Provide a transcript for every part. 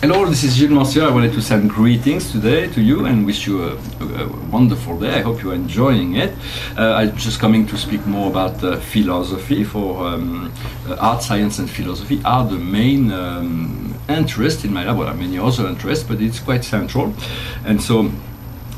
Hello, this is Gilles Monsieur. I wanted to send greetings today to you and wish you a wonderful day. I hope you're enjoying it. I'm just coming to speak more about philosophy. For art, science and philosophy are the main interest in my lab. Well, there are many other interests, but it's quite central. And so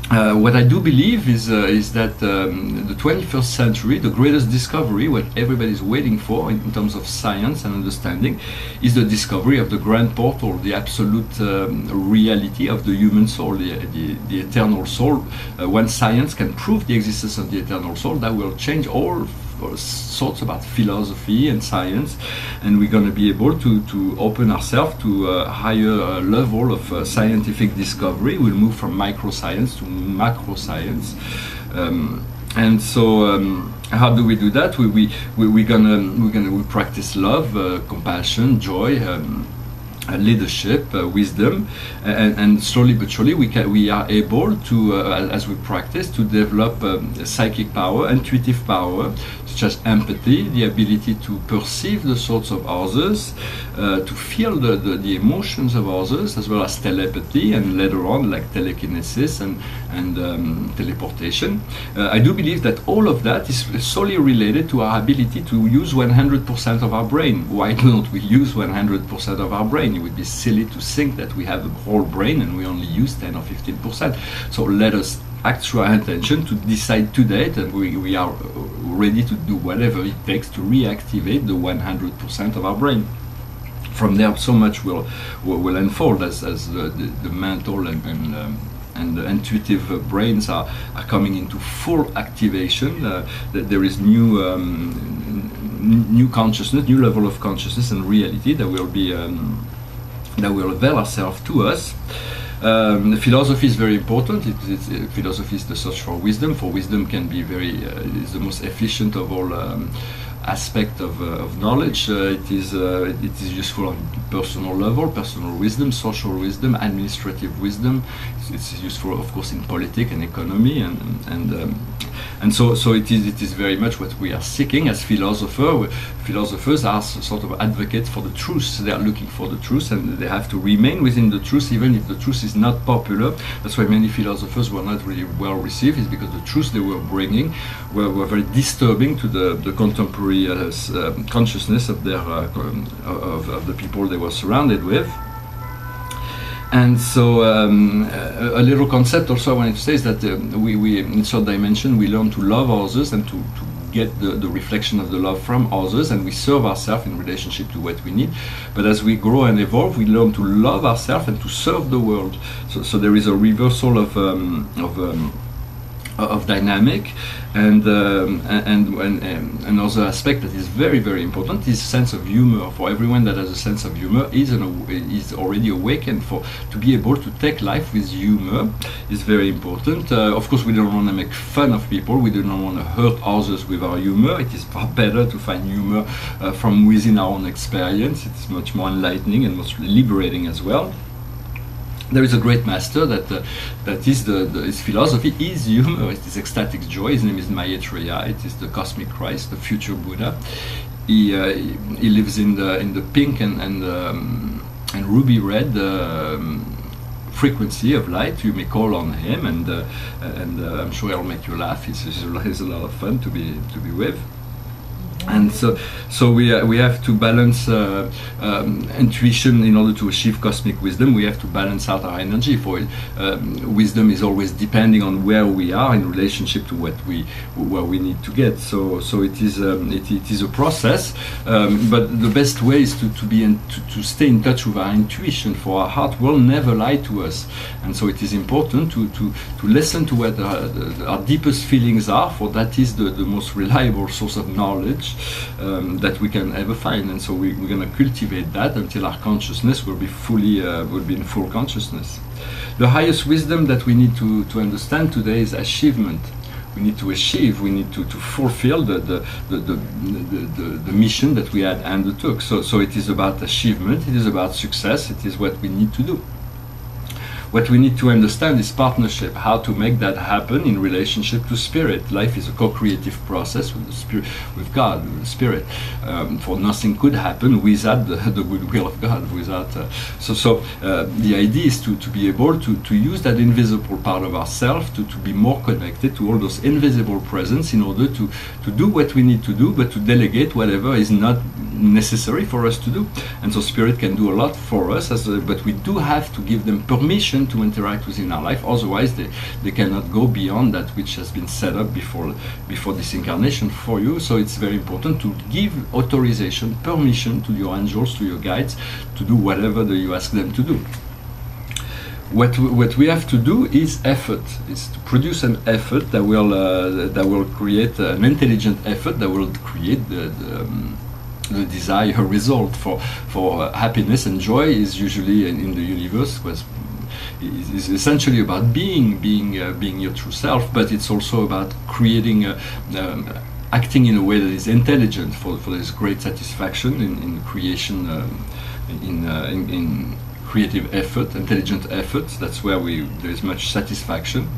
what I do believe is that the 21st century, the greatest discovery, what everybody's waiting for in terms of science and understanding, is the discovery of the grand portal, the absolute reality of the human soul, the eternal soul. When science can prove the existence of the eternal soul, that will change all sorts about philosophy and science, and we're going to be able to open ourselves to a higher level of scientific discovery. We'll move from microscience to macro science, and so how do we do that? We're gonna practice love, compassion, joy, leadership, wisdom, and slowly but surely we are able to, as we practice, to develop psychic power, intuitive power, such as empathy, the ability to perceive the thoughts of others, to feel the emotions of others, as well as telepathy, and later on like telekinesis and teleportation. I do believe that all of that is solely related to our ability to use 100% of our brain. Why don't we use 100% of our brain? It would be silly to think that we have a whole brain and we only use 10 or 15%. So let us act through our intention to decide today that we are ready to do whatever it takes to reactivate the 100% of our brain. From there, so much will unfold as the mental and the intuitive brains are coming into full activation. There is new consciousness, new level of consciousness and reality that will be that will avail ourselves to us. Philosophy is very important. Philosophy is the search for wisdom. For wisdom can be is the most efficient of all aspect of knowledge. It is useful on personal level, personal wisdom, social wisdom, administrative wisdom. It's useful, of course, in politics and economy, and so it is very much what we are seeking as philosophers. Philosophers are sort of advocates for the truth. They are looking for the truth, and they have to remain within the truth, even if the truth is not popular. That's why many philosophers were not really well received, is because the truth they were bringing were very disturbing to the contemporary consciousness of their of the people they were surrounded with. And so a little concept also I wanted to say is that we in third dimension we learn to love others and to get the reflection of the love from others, and we serve ourselves in relationship to what we need. But as we grow and evolve, we learn to love ourselves and to serve the world. So there is a reversal of dynamic, and another aspect that is very, very important is sense of humor. For everyone that has a sense of humor is already awakened. To be able to take life with humor is very important. Of course, we don't want to make fun of people. We do not want to hurt others with our humor. It is far better to find humor from within our own experience. It is much more enlightening and much liberating as well. There is a great master that is his philosophy is humor. It is ecstatic joy. His name is Maitreya. It is the cosmic Christ, the future Buddha. He lives in the pink and ruby red frequency of light. You may call on him, and I'm sure he'll make you laugh. He's a lot of fun to be with. And so we have to balance intuition in order to achieve cosmic wisdom. We have to balance out our energy. For wisdom is always depending on where we are in relationship to where we need to get. So it is a process. But the best way is to stay in touch with our intuition. For our heart will never lie to us, and so it is important to listen to what our deepest feelings are. For that is the most reliable source of knowledge that we can ever find, and so we're going to cultivate that until our consciousness will be in full consciousness. The highest wisdom that we need to understand today is achievement. We need to achieve. We need to fulfill the mission that we had undertook. So it is about achievement. It is about success. It is what we need to do. what we need to understand is partnership, how to make that happen in relationship to spirit. Life is a co-creative process with the spirit, with God, with the spirit. For nothing could happen without the goodwill of God. Without the idea is to be able to use that invisible part of ourselves to be more connected to all those invisible presence in order to do what we need to do, but to delegate whatever is not necessary for us to do. And so spirit can do a lot for us, but we do have to give them permission to interact within our life. Otherwise they cannot go beyond that which has been set up before this incarnation for you. So it's very important to give authorization, permission to your angels, to your guides, to do whatever you ask them to do. What we have to do is effort, is to produce an effort that will create an intelligent effort that will create the desired result. For happiness and joy is usually in the universe is essentially about being your true self, but it's also about creating acting in a way that is intelligent for this great satisfaction in creation, in creative effort, intelligent efforts. That's where there is much satisfaction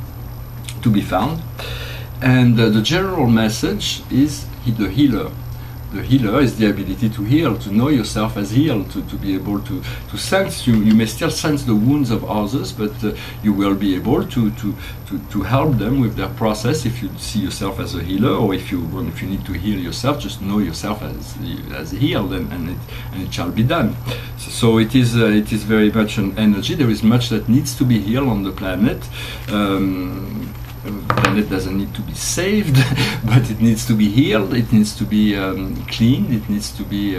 to be found. And the general message is the healer. The healer is the ability to heal, to know yourself as healed, to be able to sense. You may still sense the wounds of others, but you will be able to help them with their process if you see yourself as a healer, or if you need to heal yourself, just know yourself as healed, and it shall be done. So it is very much an energy. There is much that needs to be healed on the planet. The planet doesn't need to be saved, but it needs to be healed, it needs to be cleaned, it needs to be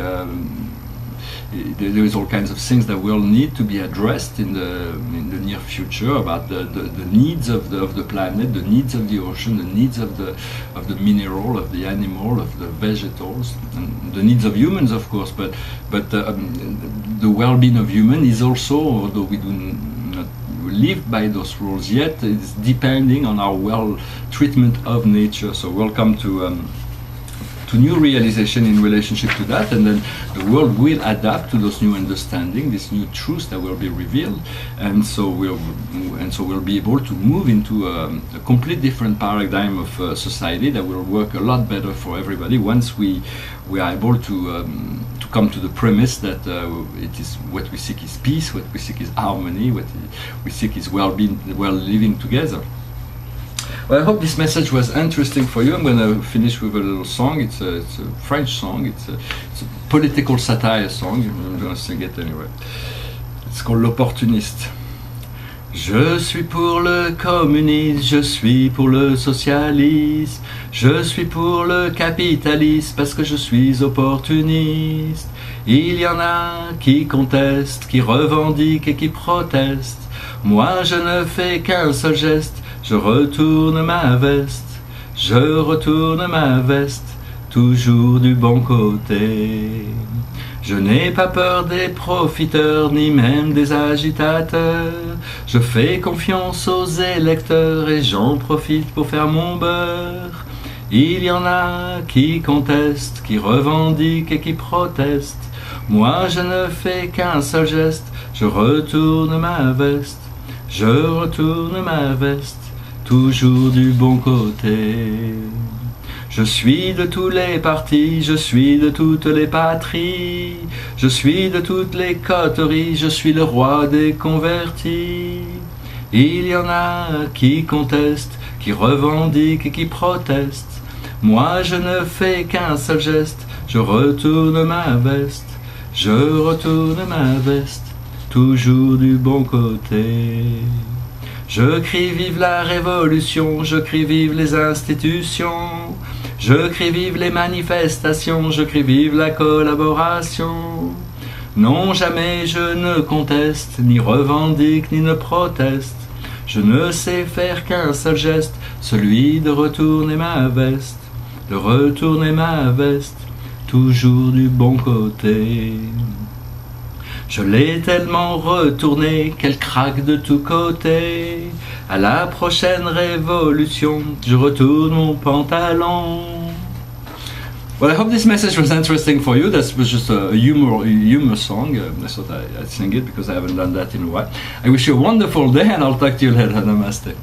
there is all kinds of things that will need to be addressed in the near future about the needs of the planet, the needs of the ocean, the needs of the mineral, of the animal, of the vegetables, and the needs of humans, of course, but the well-being of human is also, although we do not live by those rules yet, it's depending on our well treatment of nature. So welcome to new realization in relationship to that, and then the world will adapt to those new understanding, this new truth that will be revealed, and so we'll be able to move into a complete different paradigm of society that will work a lot better for everybody once we are able to come to the premise that it is what we seek is peace, what we seek is harmony, what we seek is well-being, well living together. Well, I hope this message was interesting for you. I'm going to finish with a little song. It's a French song. It's a political satire song. I'm going to sing it anyway. It's called L'Opportuniste. Je suis pour le communisme, je suis pour le socialisme, je suis pour le capitalisme parce que je suis opportuniste. Il y en a qui contestent, qui revendiquent et qui protestent. Moi je ne fais qu'un seul geste, je retourne ma veste, je retourne ma veste, toujours du bon côté. Je n'ai pas peur des profiteurs, ni même des agitateurs. Je fais confiance aux électeurs et j'en profite pour faire mon beurre. Il y en a qui contestent, qui revendiquent et qui protestent. Moi je ne fais qu'un seul geste, je retourne ma veste, je retourne ma veste, toujours du bon côté. Je suis de tous les partis, je suis de toutes les patries, je suis de toutes les coteries, je suis le roi des convertis. Il y en a qui contestent, qui revendiquent et qui protestent. Moi je ne fais qu'un seul geste, je retourne ma veste, je retourne ma veste, toujours du bon côté. Je crie vive la révolution, je crie vive les institutions, je crie vive les manifestations, je crie vive la collaboration. Non, jamais je ne conteste, ni revendique, ni ne proteste. Je ne sais faire qu'un seul geste, celui de retourner ma veste, de retourner ma veste, toujours du bon côté. Je l'ai tellement retournée qu'elle craque de tous côtés. À la prochaine révolution, je retourne mon pantalon. Well, I hope this message was interesting for you. That was just a humor song. I thought I'd sing it because I haven't done that in a while. I wish you a wonderful day, and I'll talk to you later. Namaste.